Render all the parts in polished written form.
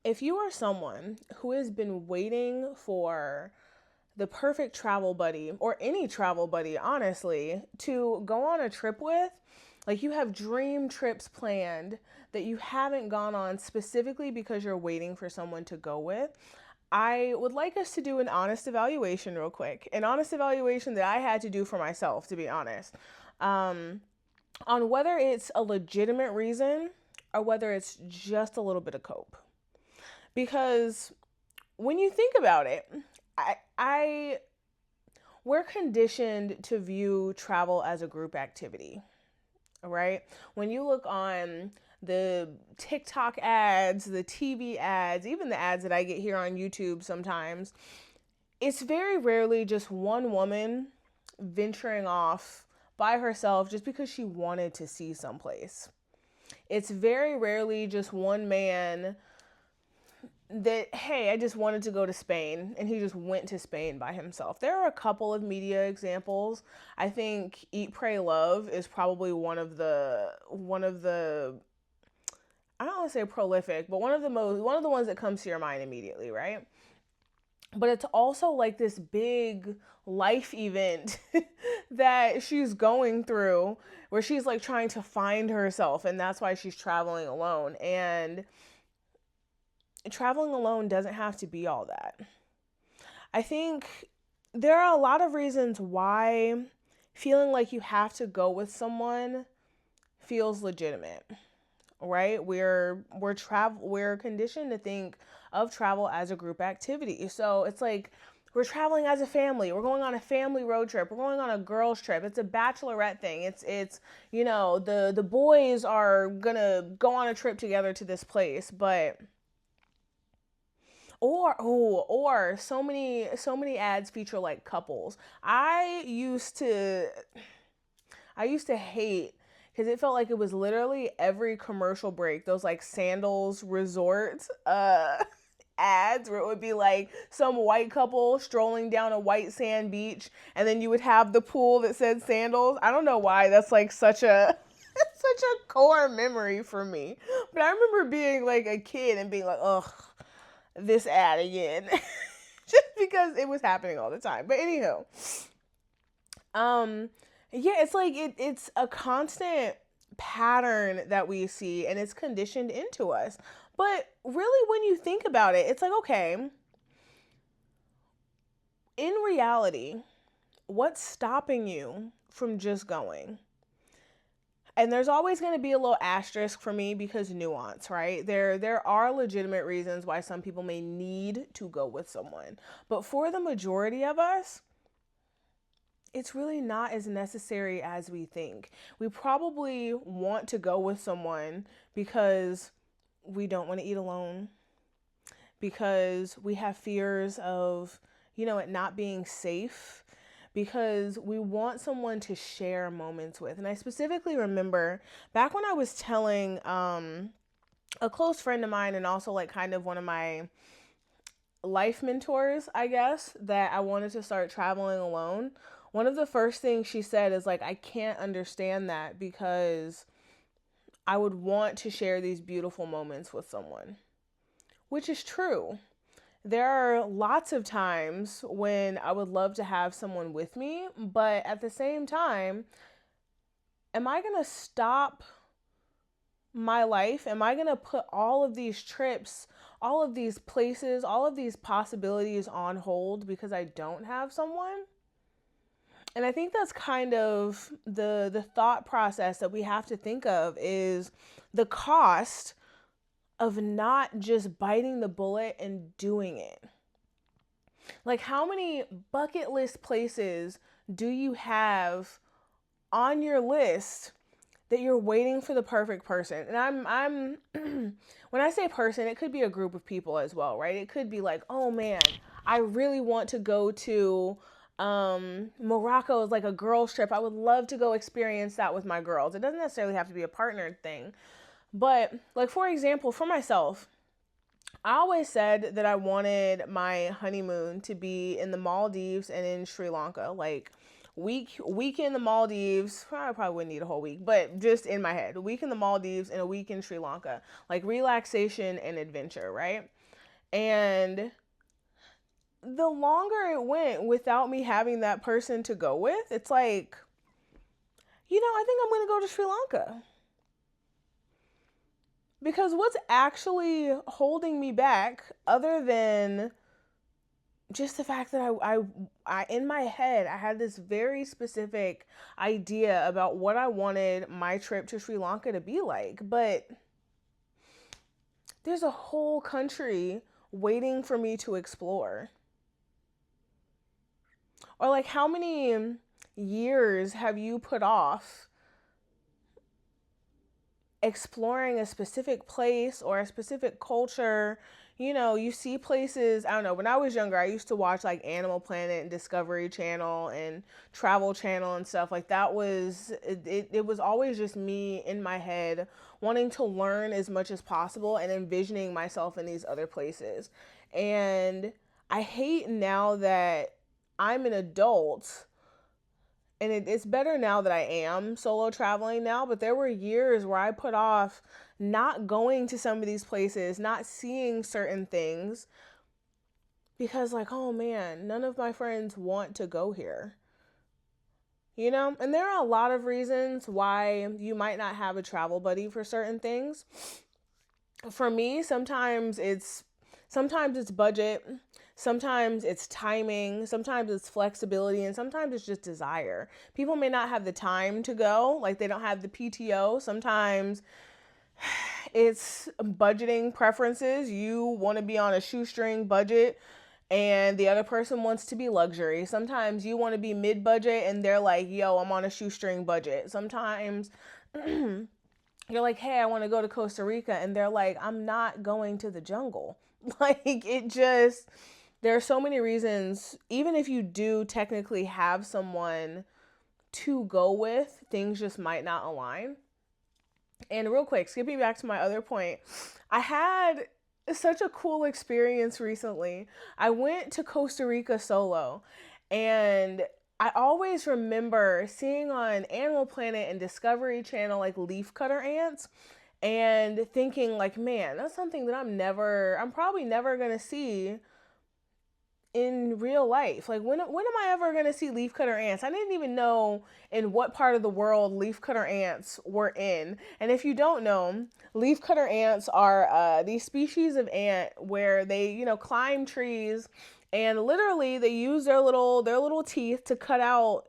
If you are someone who has been waiting for the perfect travel buddy, or any travel buddy, honestly, to go on a trip with, like you have dream trips planned that you haven't gone on specifically because you're waiting for someone to go with, I would like us to do an honest evaluation real quick. An honest evaluation that I had to do for myself, to be honest, um, on whether it's a legitimate reason or whether it's just a little bit of cope. Because when you think about it, I we're conditioned to view travel as a group activity, right? When you look on the TikTok ads, the TV ads, even the ads that I get here on YouTube sometimes, it's very rarely just one woman venturing off by herself just because she wanted to see someplace. It's very rarely just one man that, hey, I just wanted to go to Spain, and he just went to Spain by himself. There are a couple of media examples. I think Eat Pray Love is probably one of the I don't want to say prolific, but one of the ones that comes to your mind immediately, right? But it's also like this big life event that she's going through where she's like trying to find herself, and that's why she's traveling alone. And traveling alone doesn't have to be all that. I think there are a lot of reasons why feeling like you have to go with someone feels legitimate, right? We're conditioned to think of travel as a group activity. So it's like we're traveling as a family. We're going on a family road trip. We're going on a girls trip. It's a bachelorette thing. It's the boys are gonna go on a trip together to this place, but or so many ads feature like couples. I used to hate because it felt like it was literally every commercial break those like sandals resort ads where it would be like some white couple strolling down a white sand beach, and then you would have the pool that said sandals. I don't know why that's like such a such a core memory for me, but I remember being like a kid and being like, ugh, this ad again. Just because it was happening all the time. But anywho, um yeah, it's like it's a constant pattern that we see, and it's conditioned into us. But really, when you think about it, it's like, okay, in reality, what's stopping you from just going? And there's always going to be a little asterisk for me because nuance, right? There are legitimate reasons why some people may need to go with someone. But for the majority of us, it's really not as necessary as we think. We probably want to go with someone because we don't want to eat alone, because we have fears of, it not being safe, because we want someone to share moments with. And I specifically remember back when I was telling a close friend of mine, and also like kind of one of my life mentors, I guess, that I wanted to start traveling alone. One of the first things she said is like, I can't understand that because I would want to share these beautiful moments with someone, which is true. There are lots of times when I would love to have someone with me, but at the same time, am I going to stop my life? Am I going to put all of these trips, all of these places, all of these possibilities on hold because I don't have someone? And I think that's kind of the thought process that we have to think of, is the cost of not just biting the bullet and doing it. Like, how many bucket list places do you have on your list that you're waiting for the perfect person? And I'm when I say person, it could be a group of people as well, right? It could be like, oh man, I really want to go to Morocco as like a girls trip. I would love to go experience that with my girls. It doesn't necessarily have to be a partnered thing. But like, for example, for myself, I always said that I wanted my honeymoon to be in the Maldives and in Sri Lanka, like week in the Maldives. I probably wouldn't need a whole week, but just in my head, a week in the Maldives and a week in Sri Lanka, like relaxation and adventure, right? And the longer it went without me having that person to go with, it's like, I think I'm going to go to Sri Lanka. Because what's actually holding me back, other than just the fact that I in my head, I had this very specific idea about what I wanted my trip to Sri Lanka to be like. But there's a whole country waiting for me to explore. Or like, how many years have you put off exploring a specific place or a specific culture? You see places, I don't know, when I was younger, I used to watch like Animal Planet and Discovery Channel and Travel Channel and stuff. Like that was, it was always just me in my head wanting to learn as much as possible and envisioning myself in these other places. And I hate now that I'm an adult, and it's better now that I am solo traveling now, but there were years where I put off not going to some of these places, not seeing certain things, because like, oh man, none of my friends want to go here. And there are a lot of reasons why you might not have a travel buddy for certain things. For me, sometimes it's budget, sometimes it's timing, sometimes it's flexibility, and sometimes it's just desire. People may not have the time to go, like they don't have the PTO. Sometimes it's budgeting preferences. You want to be on a shoestring budget and the other person wants to be luxury. Sometimes you want to be mid-budget and they're like, yo, I'm on a shoestring budget. Sometimes you're like, hey, I want to go to Costa Rica, and they're like, I'm not going to the jungle. Like, there are so many reasons. Even if you do technically have someone to go with, things just might not align. And real quick, skipping back to my other point, I had such a cool experience recently. I went to Costa Rica solo, and I always remember seeing on Animal Planet and Discovery Channel like leafcutter ants, and thinking like, man, that's something that I'm probably never gonna see in real life. Like, when am I ever gonna see leafcutter ants? I didn't even know in what part of the world leafcutter ants were in. And if you don't know, leafcutter ants are these species of ant where they climb trees, and literally they use their little teeth to cut out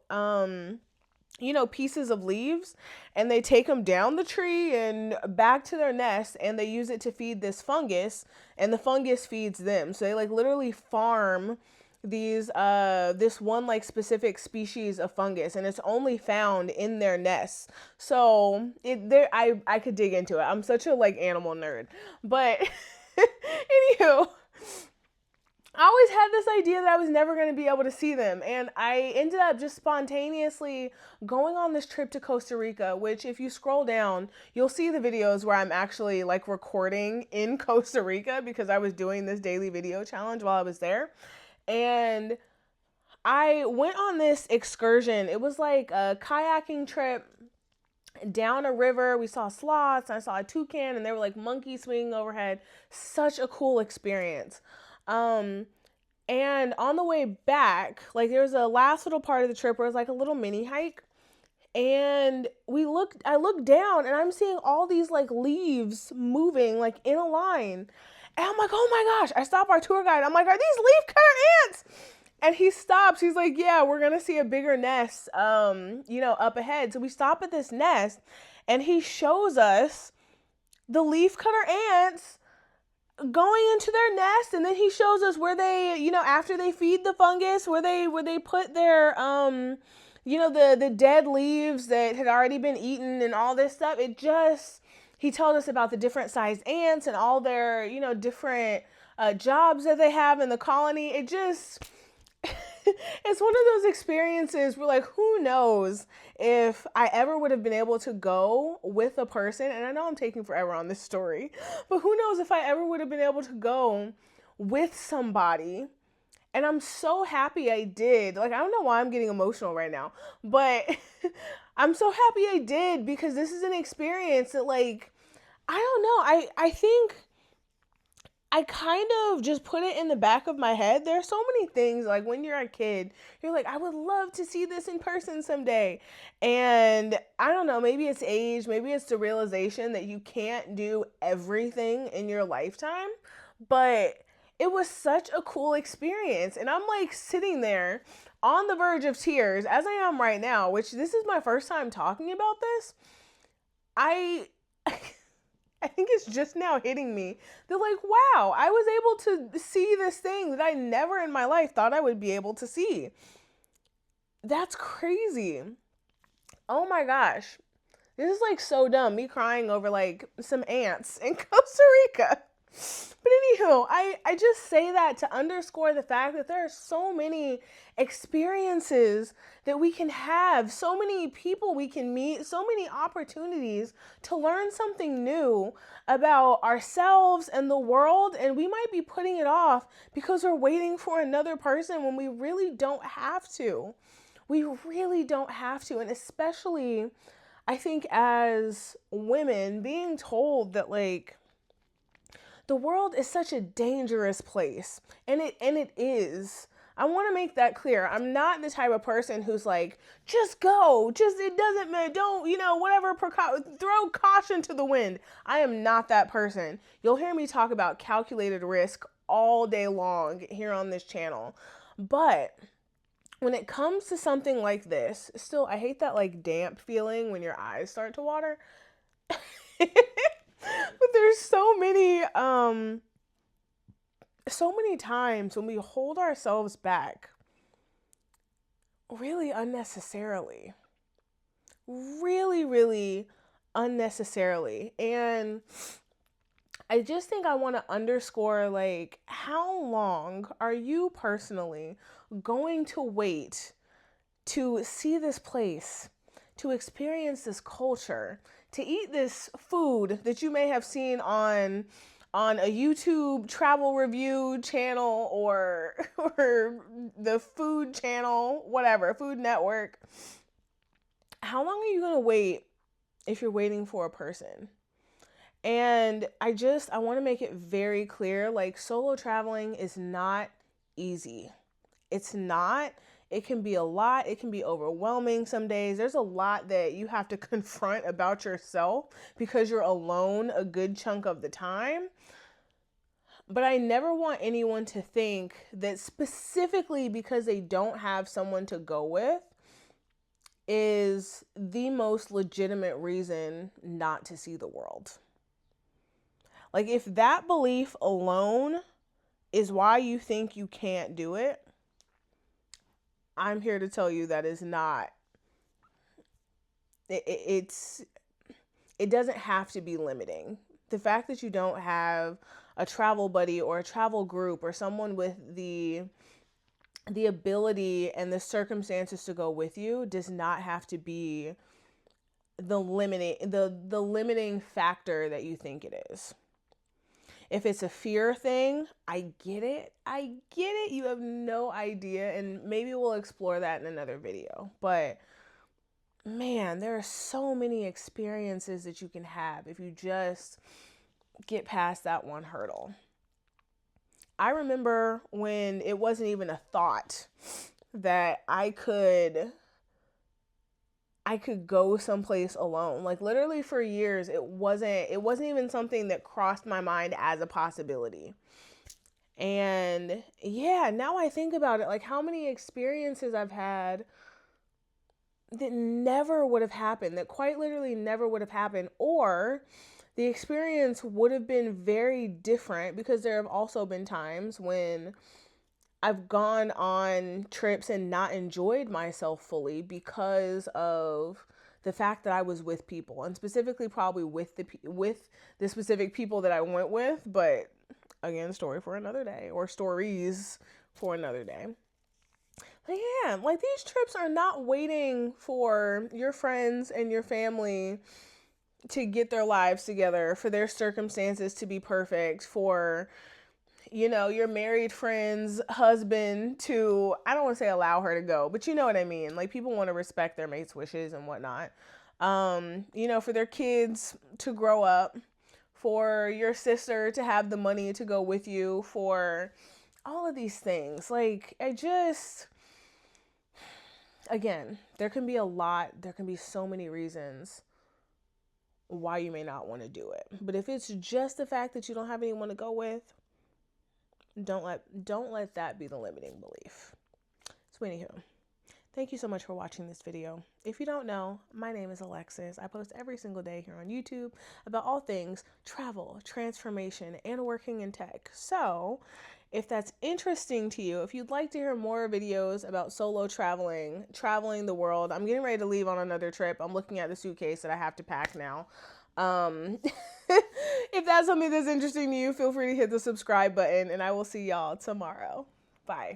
pieces of leaves, and they take them down the tree and back to their nest, and they use it to feed this fungus, and the fungus feeds them. So they like literally farm this one like specific species of fungus, and it's only found in their nests. So I could dig into it. I'm such a like animal nerd. But anywho, I always had this idea that I was never going to be able to see them. And I ended up just spontaneously going on this trip to Costa Rica, which if you scroll down, you'll see the videos where I'm actually like recording in Costa Rica, because I was doing this daily video challenge while I was there. And I went on this excursion. It was like a kayaking trip down a river. We saw sloths, and I saw a toucan, and they were like monkeys swinging overhead. Such a cool experience. And on the way back, like there was a last little part of the trip where it was like a little mini hike, and I looked down, and I'm seeing all these like leaves moving like in a line. And I'm like, oh my gosh, I stopped our tour guide. I'm like, are these leafcutter ants? And he stops. He's like, yeah, we're going to see a bigger nest, up ahead. So we stop at this nest, and he shows us the leafcutter ants going into their nest, and then he shows us where they, after they feed the fungus, where they put their the dead leaves that had already been eaten and all this stuff. He told us about the different sized ants and all their different jobs that they have in the colony. It's one of those experiences where, like, who knows if I ever would have been able to go with a person, and I know I'm taking forever on this story, but who knows if I ever would have been able to go with somebody And I'm so happy I did. Like, I don't know why I'm getting emotional right now, but I'm so happy I did, because this is an experience that, like, I don't know. I think I kind of just put it in the back of my head. There are so many things, like when you're a kid, you're like, I would love to see this in person someday. And I don't know, maybe it's age, maybe it's the realization that you can't do everything in your lifetime. But it was such a cool experience. And I'm like sitting there on the verge of tears, as I am right now, which this is my first time talking about this. I I think it's just now hitting me. They're like, wow, I was able to see this thing that I never in my life thought I would be able to see. That's crazy. Oh my gosh. This is like so dumb. Me crying over like some ants in Costa Rica. But anywho, I just say that to underscore the fact that there are so many experiences that we can have, so many people we can meet, so many opportunities to learn something new about ourselves and the world, and we might be putting it off because we're waiting for another person when we really don't have to. We really don't have to, and especially I think as women being told that like the world is such a dangerous place, and it is. I want to make that clear. I'm not the type of person who's like, just go, just it doesn't matter, don't, whatever, throw caution to the wind. I am not that person. You'll hear me talk about calculated risk all day long here on this channel. But when it comes to something like this, still I hate that like damp feeling when your eyes start to water. But there's so many times when we hold ourselves back really unnecessarily. Really, really unnecessarily. And I just think I want to underscore like, how long are you personally going to wait to see this place, to experience this culture, to eat this food that you may have seen on a YouTube travel review channel or the food channel, whatever, Food Network? How long are you going to wait if you're waiting for a person? And I want to make it very clear, like, solo traveling is not easy. It's not. It can be a lot. It can be overwhelming some days. There's a lot that you have to confront about yourself because you're alone a good chunk of the time. But I never want anyone to think that specifically because they don't have someone to go with is the most legitimate reason not to see the world. Like, if that belief alone is why you think you can't do it, I'm here to tell you that is not. It doesn't have to be limiting. The fact that you don't have a travel buddy or a travel group or someone with the ability and the circumstances to go with you does not have to be the limiting factor that you think it is. If it's a fear thing, I get it. You have no idea. And maybe we'll explore that in another video. But man, there are so many experiences that you can have if you just get past that one hurdle. I remember when it wasn't even a thought that I could go someplace alone. Like, literally for years, it wasn't even something that crossed my mind as a possibility. And yeah, now I think about it, like how many experiences I've had that never would have happened, that quite literally never would have happened, or the experience would have been very different, because there have also been times when I've gone on trips and not enjoyed myself fully because of the fact that I was with people, and specifically probably with the specific people that I went with. But again, story for another day, or stories for another day. But yeah, like, these trips are not waiting for your friends and your family to get their lives together, for their circumstances to be perfect, for you know, your married friend's husband to, I don't want to say allow her to go, but you know what I mean. Like, people want to respect their mate's wishes and whatnot. You know, for their kids to grow up, for your sister to have the money to go with you, for all of these things. Like, again, there can be a lot, there can be so many reasons why you may not want to do it. But if it's just the fact that you don't have anyone to go with, don't let that be the limiting belief. So anywho, thank you so much for watching this video. If you don't know, my name is Alexis. I post every single day here on YouTube about all things travel, transformation, and working in tech. So if that's interesting to you, if you'd like to hear more videos about solo traveling the world, I'm getting ready to leave on another trip. I'm looking at the suitcase that I have to pack now. If that's something that's interesting to you, feel free to hit the subscribe button, and I will see y'all tomorrow. Bye.